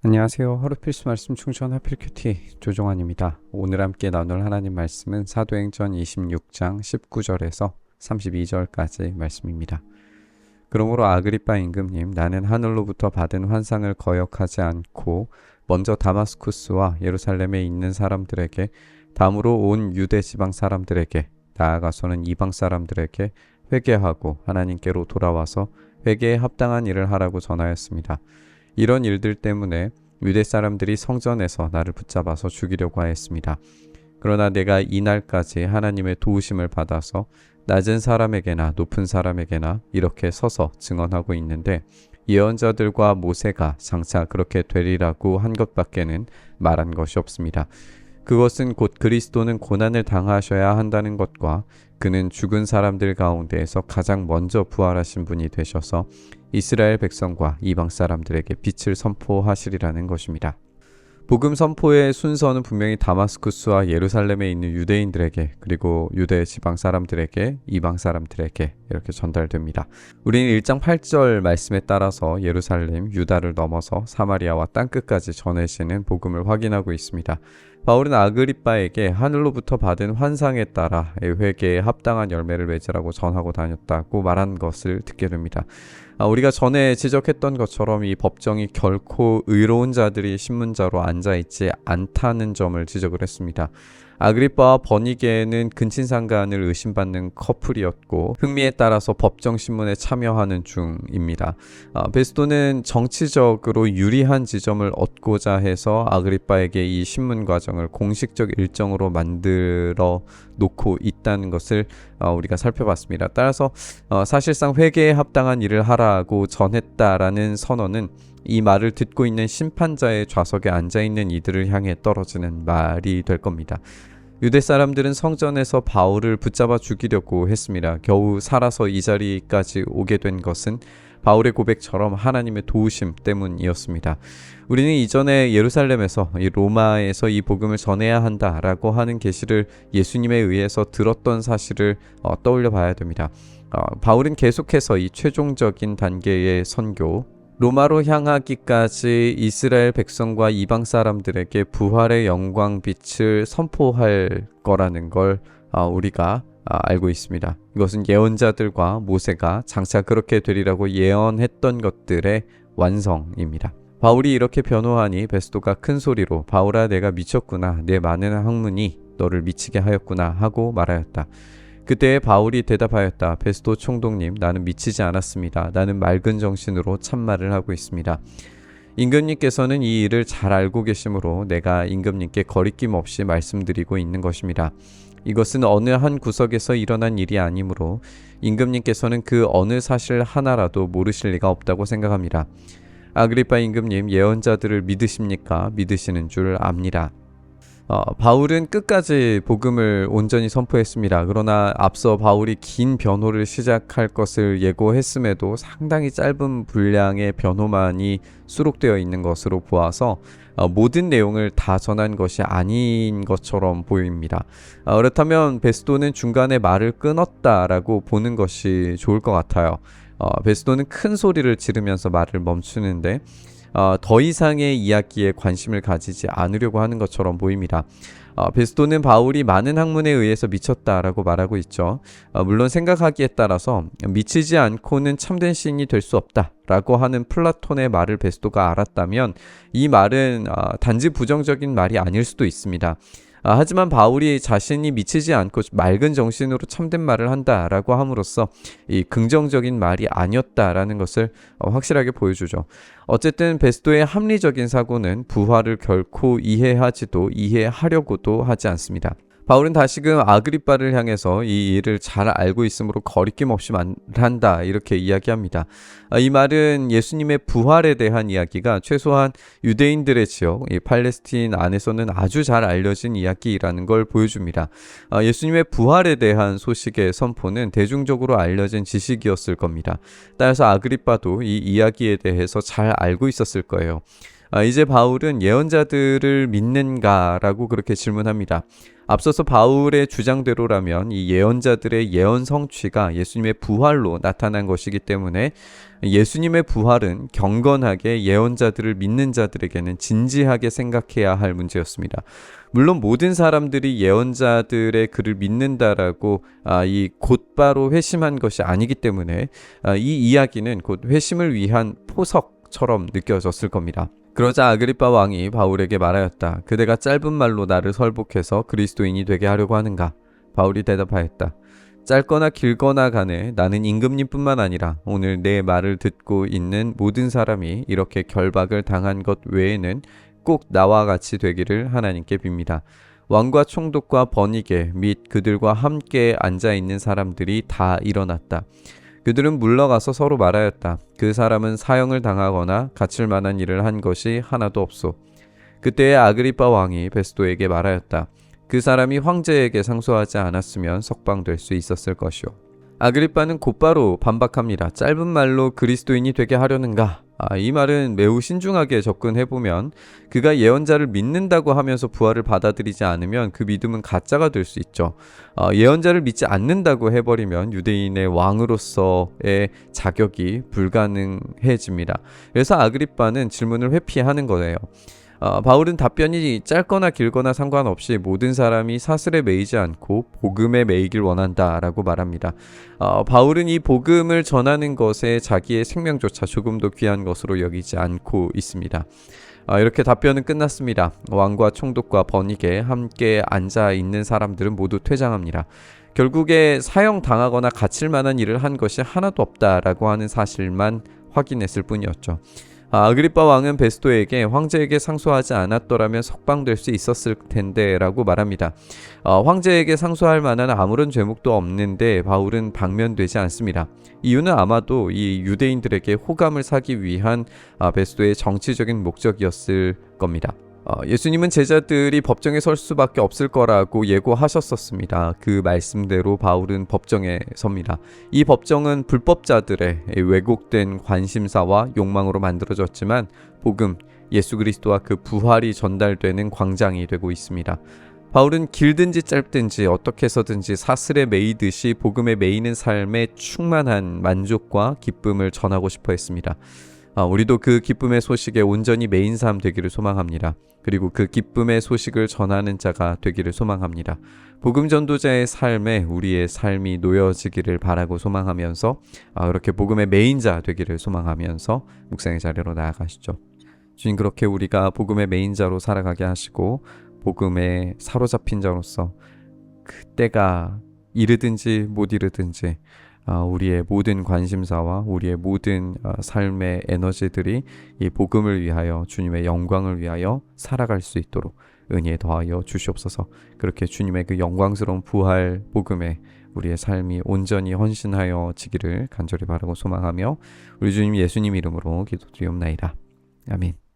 안녕하세요. 하루 필수 말씀 충전 하필 큐티 조종환입니다. 오늘 함께 나눌 하나님 말씀은 사도행전 26장 19절에서 32절까지 말씀입니다. 그러므로 아그리빠 임금님, 나는 하늘로부터 받은 환상을 거역하지 않고 먼저 다마스쿠스와 예루살렘에 있는 사람들에게, 다음으로 온 유대 지방 사람들에게, 나아가서는 이방 사람들에게 회개하고 하나님께로 돌아와서 회개에 합당한 일을 하라고 전하였습니다. 이런 일들 때문에 유대 사람들이 성전에서 나를 붙잡아서 죽이려고 하였습니다. 그러나 내가 이날까지 하나님의 도우심을 받아서 낮은 사람에게나 높은 사람에게나 이렇게 서서 증언하고 있는데, 예언자들과 모세가 장차 그렇게 되리라고 한 것밖에는 말한 것이 없습니다. 그것은 곧 그리스도는 고난을 당하셔야 한다는 것과 그는 죽은 사람들 가운데에서 가장 먼저 부활하신 분이 되셔서 이스라엘 백성과 이방 사람들에게 빛을 선포하시리라는 것입니다. 복음 선포의 순서는 분명히 다마스쿠스와 예루살렘에 있는 유대인들에게, 그리고 유대 지방 사람들에게, 이방 사람들에게 이렇게 전달됩니다. 우리는 1장 8절 말씀에 따라서 예루살렘, 유다를 넘어서 사마리아와 땅끝까지 전해지는 복음을 확인하고 있습니다. 바울은 아그리빠에게 하늘로부터 받은 환상에 따라 회개에 합당한 열매를 맺으라고 전하고 다녔다고 말한 것을 듣게 됩니다. 우리가 전에 지적했던 것처럼 이 법정이 결코 의로운 자들이 신문자로 앉아있지 않다는 점을 지적을 했습니다. 아그리빠와 버니게는 근친상간을 의심받는 커플이었고 흥미에 따라서 법정신문에 참여하는 중입니다. 베스도는 정치적으로 유리한 지점을 얻고자 해서 아그리빠에게 이 신문 과정을 공식적 일정으로 만들어 놓고 있다는 것을 우리가 살펴봤습니다. 따라서 사실상 회개에 합당한 일을 하라고 전했다라는 선언은 이 말을 듣고 있는 심판자의 좌석에 앉아있는 이들을 향해 떨어지는 말이 될 겁니다. 유대 사람들은 성전에서 바울을 붙잡아 죽이려고 했습니다. 겨우 살아서 이 자리까지 오게 된 것은 바울의 고백처럼 하나님의 도우심 때문이었습니다. 우리는 이전에 예루살렘에서, 이 로마에서 이 복음을 전해야 한다라고 하는 계시를 예수님에 의해서 들었던 사실을 떠올려 봐야 됩니다. 바울은 계속해서 이 최종적인 단계의 선교, 로마로 향하기까지 이스라엘 백성과 이방 사람들에게 부활의 영광 빛을 선포할 거라는 걸 우리가 알고 있습니다. 이것은 예언자들과 모세가 장차 그렇게 되리라고 예언했던 것들의 완성입니다. 바울이 이렇게 변호하니 베스도가 큰 소리로 바울아, 내가 미쳤구나. 내 많은 학문이 너를 미치게 하였구나 하고 말하였다. 그때 바울이 대답하였다. 베스도 총독님, 나는 미치지 않았습니다. 나는 맑은 정신으로 참말을 하고 있습니다. 임금님께서는 이 일을 잘 알고 계시므로 내가 임금님께 거리낌 없이 말씀드리고 있는 것입니다. 이것은 어느 한 구석에서 일어난 일이 아니므로 임금님께서는 그 어느 사실 하나라도 모르실 리가 없다고 생각합니다. 아그리빠 임금님, 예언자들을 믿으십니까? 믿으시는 줄 압니다. 바울은 끝까지 복음을 온전히 선포했습니다. 그러나 앞서 바울이 긴 변호를 시작할 것을 예고했음에도 상당히 짧은 분량의 변호만이 수록되어 있는 것으로 보아서 모든 내용을 다 전한 것이 아닌 것처럼 보입니다. 그렇다면 베스도는 중간에 말을 끊었다라고 보는 것이 좋을 것 같아요. 베스도는 큰 소리를 지르면서 말을 멈추는데 더 이상의 이야기에 관심을 가지지 않으려고 하는 것처럼 보입니다. 베스도는 바울이 많은 학문에 의해서 미쳤다라고 말하고 있죠. 물론 생각하기에 따라서 미치지 않고는 참된 시인이 될 수 없다라고 하는 플라톤의 말을 베스도가 알았다면 이 말은 단지 부정적인 말이 아닐 수도 있습니다. 하지만 바울이 자신이 미치지 않고 맑은 정신으로 참된 말을 한다라고 함으로써 이 긍정적인 말이 아니었다라는 것을 확실하게 보여주죠. 어쨌든 베스도의 합리적인 사고는 부활을 결코 이해하지도 이해하려고도 하지 않습니다. 바울은 다시금 아그리빠를 향해서 이 일을 잘 알고 있으므로 거리낌 없이 말한다, 이렇게 이야기합니다. 이 말은 예수님의 부활에 대한 이야기가 최소한 유대인들의 지역, 이 팔레스틴 안에서는 아주 잘 알려진 이야기라는 걸 보여줍니다. 예수님의 부활에 대한 소식의 선포는 대중적으로 알려진 지식이었을 겁니다. 따라서 아그리빠도 이 이야기에 대해서 잘 알고 있었을 거예요. 이제 바울은 예언자들을 믿는가라고 그렇게 질문합니다. 앞서서 바울의 주장대로라면 이 예언자들의 예언 성취가 예수님의 부활로 나타난 것이기 때문에 예수님의 부활은 경건하게 예언자들을 믿는 자들에게는 진지하게 생각해야 할 문제였습니다. 물론 모든 사람들이 예언자들의 글을 믿는다라고 이 곧바로 회심한 것이 아니기 때문에 이 이야기는 곧 회심을 위한 포석처럼 느껴졌을 겁니다. 그러자 아그리빠 왕이 바울에게 말하였다. 그대가 짧은 말로 나를 설복해서 그리스도인이 되게 하려고 하는가? 바울이 대답하였다. 짧거나 길거나 간에 나는 임금님뿐만 아니라 오늘 내 말을 듣고 있는 모든 사람이 이렇게 결박을 당한 것 외에는 꼭 나와 같이 되기를 하나님께 빕니다. 왕과 총독과 번이게 및 그들과 함께 앉아있는 사람들이 다 일어났다. 그들은 물러가서 서로 말하였다. 그 사람은 사형을 당하거나 갇힐 만한 일을 한 것이 하나도 없소. 그때에 아그리빠 왕이 베스도에게 말하였다. 그 사람이 황제에게 상소하지 않았으면 석방될 수 있었을 것이오. 아그리빠는 곧바로 반박합니다. 짧은 말로 그리스도인이 되게 하려는가? 이 말은 매우 신중하게 접근해보면 그가 예언자를 믿는다고 하면서 부활을 받아들이지 않으면 그 믿음은 가짜가 될 수 있죠. 예언자를 믿지 않는다고 해버리면 유대인의 왕으로서의 자격이 불가능해집니다. 그래서 아그리빠는 질문을 회피하는 거예요. 바울은 답변이 짧거나 길거나 상관없이 모든 사람이 사슬에 매이지 않고 복음에 매이길 원한다라고 말합니다. 바울은 이 복음을 전하는 것에 자기의 생명조차 조금도 귀한 것으로 여기지 않고 있습니다. 이렇게 답변은 끝났습니다. 왕과 총독과 번이게 함께 앉아 있는 사람들은 모두 퇴장합니다. 결국에 사형 당하거나 갇힐 만한 일을 한 것이 하나도 없다라고 하는 사실만 확인했을 뿐이었죠. 아그리빠 왕은 베스도에게 황제에게 상소하지 않았더라면 석방될 수 있었을 텐데 라고 말합니다. 황제에게 상소할 만한 아무런 죄목도 없는데 바울은 방면되지 않습니다. 이유는 아마도 이 유대인들에게 호감을 사기 위한 베스도의 정치적인 목적이었을 겁니다. 예수님은 제자들이 법정에 설 수밖에 없을 거라고 예고하셨었습니다. 그 말씀대로 바울은 법정에 섭니다. 이 법정은 불법자들의 왜곡된 관심사와 욕망으로 만들어졌지만 복음, 예수 그리스도와 그 부활이 전달되는 광장이 되고 있습니다. 바울은 길든지 짧든지 어떻게 해서든지 사슬에 매이듯이 복음에 매이는 삶에 충만한 만족과 기쁨을 전하고 싶어 했습니다. 우리도 그 기쁨의 소식에 온전히 매인 삶 되기를 소망합니다. 그리고 그 기쁨의 소식을 전하는 자가 되기를 소망합니다. 복음 전도자의 삶에 우리의 삶이 놓여지기를 바라고 소망하면서 그렇게 복음의 매인 자 되기를 소망하면서 묵상의 자리로 나아가시죠. 주님, 그렇게 우리가 복음의 매인 자로 살아가게 하시고 복음에 사로잡힌 자로서 그때가 이르든지 못 이르든지 우리의 모든 관심사와 우리의 모든 삶의 에너지들이 이 복음을 위하여 주님의 영광을 위하여 살아갈 수 있도록 은혜에 더하여 주시옵소서. 그렇게 주님의 그 영광스러운 부활 복음에 우리의 삶이 온전히 헌신하여 지기를 간절히 바라고 소망하며 우리 주님 예수님 이름으로 기도드리옵나이다. 아멘.